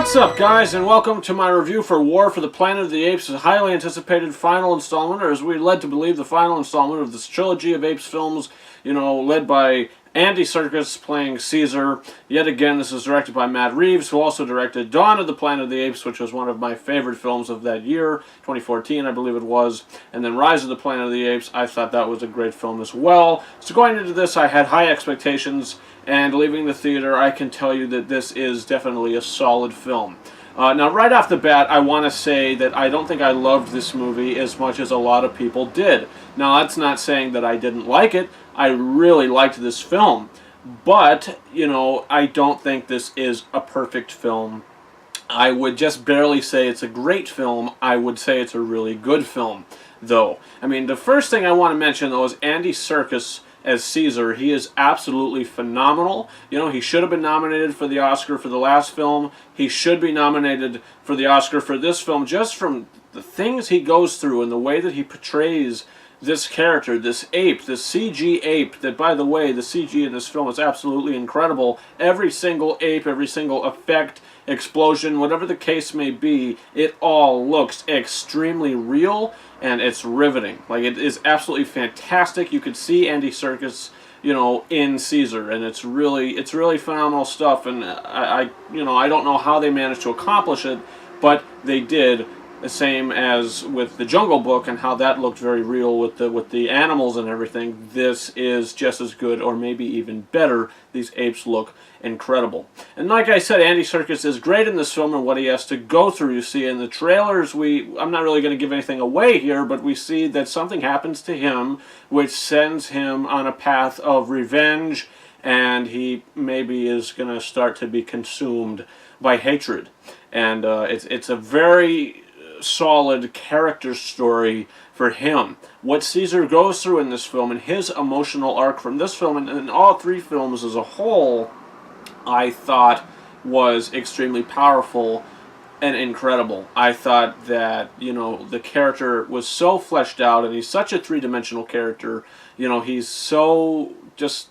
What's up, guys, and welcome to my review for War for the Planet of the Apes, a highly anticipated final installment, or as we're led to believe, the final installment of this trilogy of Apes films, led by Andy Serkis playing Caesar. Yet again, this is directed by Matt Reeves, who also directed Dawn of the Planet of the Apes, which was one of my favorite films of that year, 2014, I believe it was. And then Rise of the Planet of the Apes, I thought that was a great film as well. So going into this, I had high expectations, and leaving the theater, I can tell you that this is definitely a solid film. Now, right off the bat, I want to say that I don't think I loved this movie as much as a lot of people did. Now, that's not saying that I didn't like it. I really liked this film. But, I don't think this is a perfect film. I would just barely say it's a great film. I would say it's a really good film, though. I mean, the first thing I want to mention, though, is Andy Serkis as Caesar. He is absolutely phenomenal. He should have been nominated for the Oscar for the last film. He should be nominated for the Oscar for this film, just from the things he goes through and the way that he portrays this character, this ape, this CG ape, that, by the way, the CG in this film is absolutely incredible. Every single ape, every single effect, explosion, whatever the case may be, it all looks extremely real, and it's riveting. Like, it is absolutely fantastic. You could see Andy Serkis, in Caesar, and it's really phenomenal stuff. And I don't know how they managed to accomplish it, but they did. The same as with the Jungle Book and how that looked very real with the animals and everything. This is just as good, or maybe even better. These apes look incredible. And like I said, Andy Serkis is great in this film and what he has to go through. You see in the trailers, I'm not really going to give anything away here, but we see that something happens to him which sends him on a path of revenge, and he maybe is going to start to be consumed by hatred. And it's a very solid character story for him. What Caesar goes through in this film and his emotional arc from this film and all three films as a whole, I thought was extremely powerful and incredible. I thought that, the character was so fleshed out, and he's such a three-dimensional character. He's so just,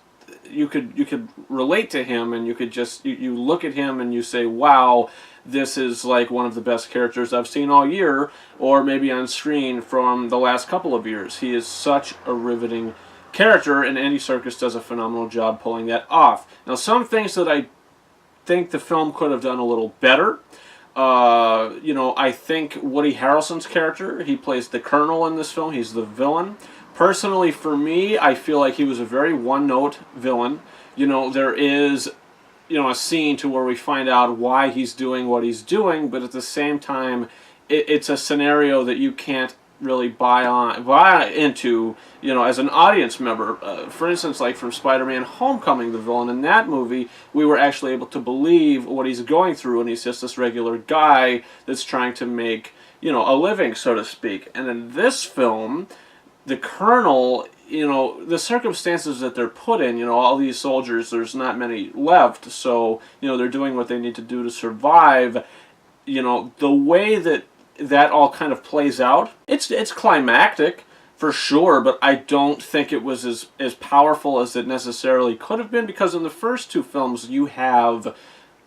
you could relate to him, and you could just, you look at him and you say, wow, this is like one of the best characters I've seen all year, or maybe on screen from the last couple of years. He is such a riveting character, and Andy Serkis does a phenomenal job pulling that off. Now, some things that I think the film could have done a little better. I think Woody Harrelson's character, he plays the Colonel in this film. He's the villain. Personally, for me, I feel like he was a very one-note villain. There is a scene to where we find out why he's doing what he's doing, but at the same time, it's a scenario that you can't really buy into, as an audience member. For instance, like from Spider-Man Homecoming, the villain in that movie, we were actually able to believe what he's going through, and he's just this regular guy that's trying to make, a living, so to speak. And in this film, the Colonel, the circumstances that they're put in, all these soldiers, there's not many left, so, they're doing what they need to do to survive. The way that all kind of plays out, it's climactic, for sure, but I don't think it was as powerful as it necessarily could have been, because in the first two films, you have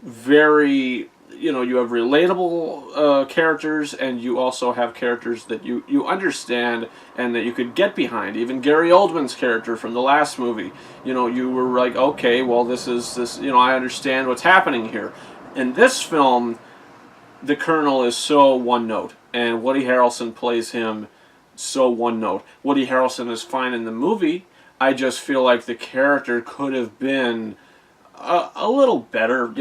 very, you have relatable characters, and you also have characters that you understand and that you could get behind. Even Gary Oldman's character from the last movie, you were like, okay, well, this, I understand what's happening here. In this film, the Colonel is so one-note, and Woody Harrelson plays him so one-note. Woody Harrelson is fine in the movie. I just feel like the character could have been a little better,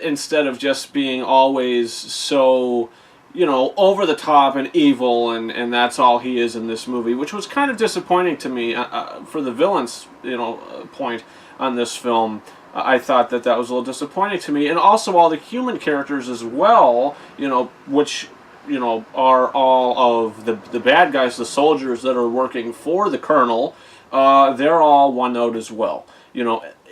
instead of just being always so, over the top and evil, and that's all he is in this movie, which was kind of disappointing to me for the villain's, point on this film. I thought that was a little disappointing to me, and also all the human characters as well, which, are all of the bad guys, the soldiers that are working for the Colonel. They're all one note as well.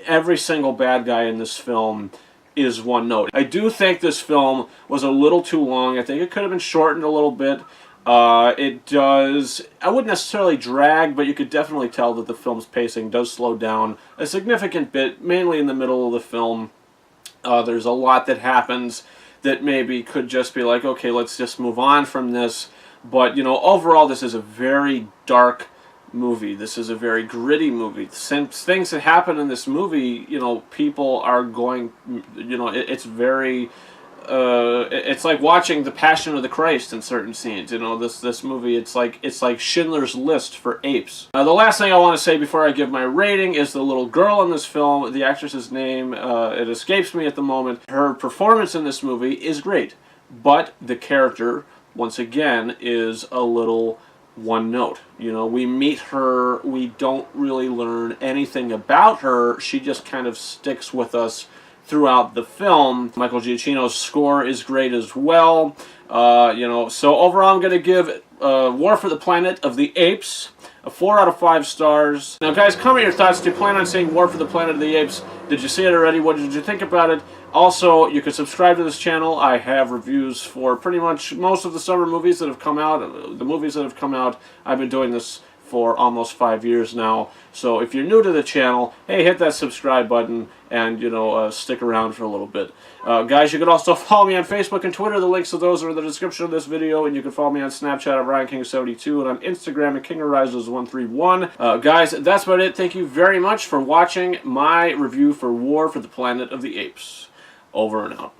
Every single bad guy in this film is one note. I do think this film was a little too long. I think it could have been shortened a little bit. It does, I wouldn't necessarily drag, but you could definitely tell that the film's pacing does slow down a significant bit, mainly in the middle of the film. There's a lot that happens that maybe could just be like, okay, let's just move on from this. But, you know, overall, this is a very dark movie. This is a very gritty movie. Since things that happen in this movie, you know, people are going, you know, it's very, it's like watching The Passion of the Christ in certain scenes. You know, this movie, it's like Schindler's List for apes. The last thing I want to say before I give my rating is the little girl in this film. The actress's name, it escapes me at the moment. Her performance in this movie is great, but the character, once again, is a little one note. You know, we meet her, we don't really learn anything about her. She just kind of sticks with us throughout the film. Michael Giacchino's score is great as well. You know, so overall I'm going to give War for the Planet of the Apes a 4 out of 5 stars. Now guys, comment your thoughts. Do you plan on seeing War for the Planet of the Apes? Did you see it already? What did you think about it? Also, you can subscribe to this channel. I have reviews for pretty much most of the summer movies that have come out. The movies that have come out, I've been doing this for almost 5 years now. So if you're new to the channel, hey, hit that subscribe button and, you know, stick around for a little bit. Guys, you can also follow me on Facebook and Twitter. The links to those are in the description of this video, and you can follow me on Snapchat at RyanKing72 and on Instagram at KingOrises131. Guys, that's about it. Thank you very much for watching my review for War for the Planet of the Apes. Over and out.